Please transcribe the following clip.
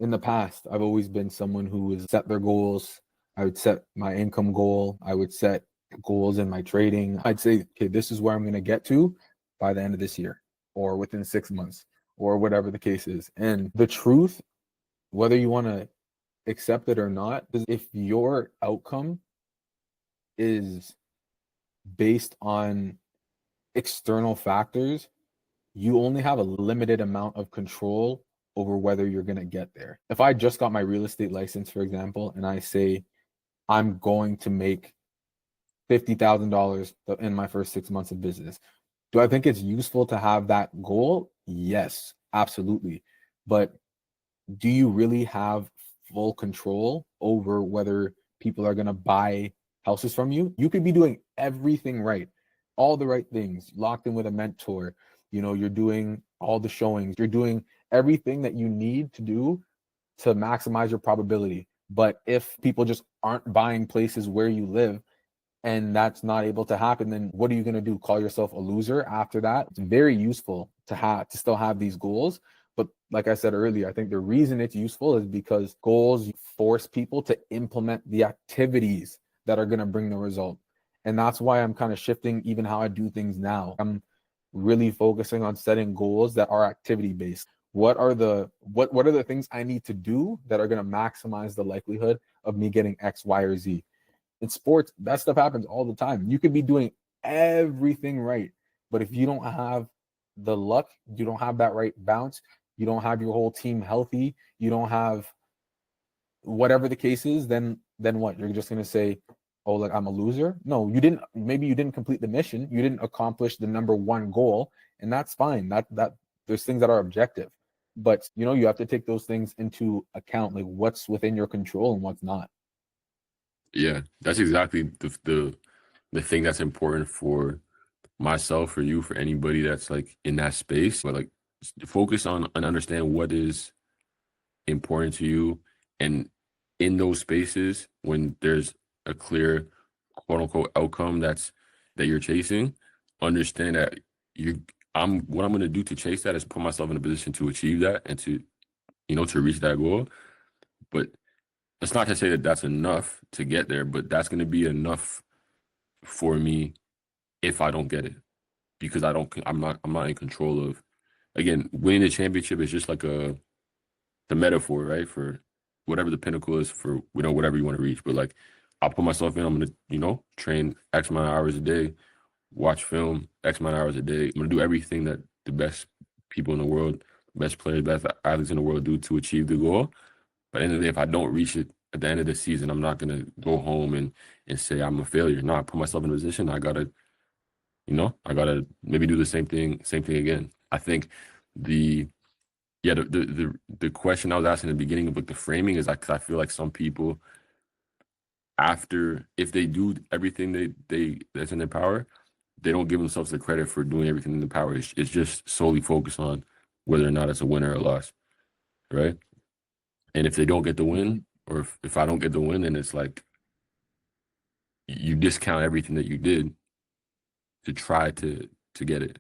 In the past, I've always been someone who would set their goals. I would set my income goal. I would set goals in my trading. I'd say, okay, this is where I'm going to get to by the end of this year or within 6 months or whatever the case is. And the truth, whether you want to accept it or not, is if your outcome is based on external factors, you only have a limited amount of control over whether you're going to get there. If I just got my real estate license, for example, and I say I'm going to make $50,000 in my first 6 months of business, do I think it's useful to have that goal? Yes, absolutely. But do you really have full control over whether people are going to buy houses from you? You could be doing everything right, all the right things, locked in with a mentor. You're doing all the showings, you're doing everything that you need to do to maximize your probability. But if people just aren't buying places where you live and that's not able to happen, then what are you going to do? Call yourself a loser after that? It's very useful to still have these goals. But like I said earlier, I think the reason it's useful is because goals force people to implement the activities that are going to bring the result. And that's why I'm kind of shifting even how I do things now. I'm really focusing on setting goals that are activity based. What are the things I need to do that are going to maximize the likelihood of me getting X, Y, or Z? In sports, that stuff happens all the time. You could be doing everything right, but if you don't have the luck, you don't have that right bounce, you don't have your whole team healthy, you don't have whatever the case is, then what? You're just going to say, oh, like I'm a loser? No, maybe you didn't complete the mission, you didn't accomplish the number one goal, and that's fine. That there's things that are objective, but you have to take those things into account, like what's within your control and what's not. Yeah, that's exactly the thing that's important for myself, for you, for anybody that's like in that space. But like, focus on and understand what is important to you, and in those spaces when there's a clear quote unquote outcome that you're chasing, understand that what I'm going to do to chase that is put myself in a position to achieve that and to reach that goal. But it's not to say that that's enough to get there, but that's going to be enough for me if I don't get it, because I'm not in control of. Again, winning the championship is just like the metaphor, right? For whatever the pinnacle is for, whatever you want to reach. But like, I'll put myself in, I'm going to, train X amount of hours a day, watch film X amount of hours a day. I'm going to do everything that the best people in the world, best players, best athletes in the world do to achieve the goal. But at the end of the day, if I don't reach it at the end of the season, I'm not going to go home and say I'm a failure. No, I put myself in a position. I gotta maybe do the same thing again. I think the the question I was asking in the beginning of like the framing is like, 'cause I feel like some people, after, if they do everything they that's in their power, they don't give themselves the credit for doing everything in their power. It's just solely focused on whether or not it's a win or a loss, right? And if they don't get the win, Mhm. or if I don't get the win, then it's like you discount everything that you did to try to get it.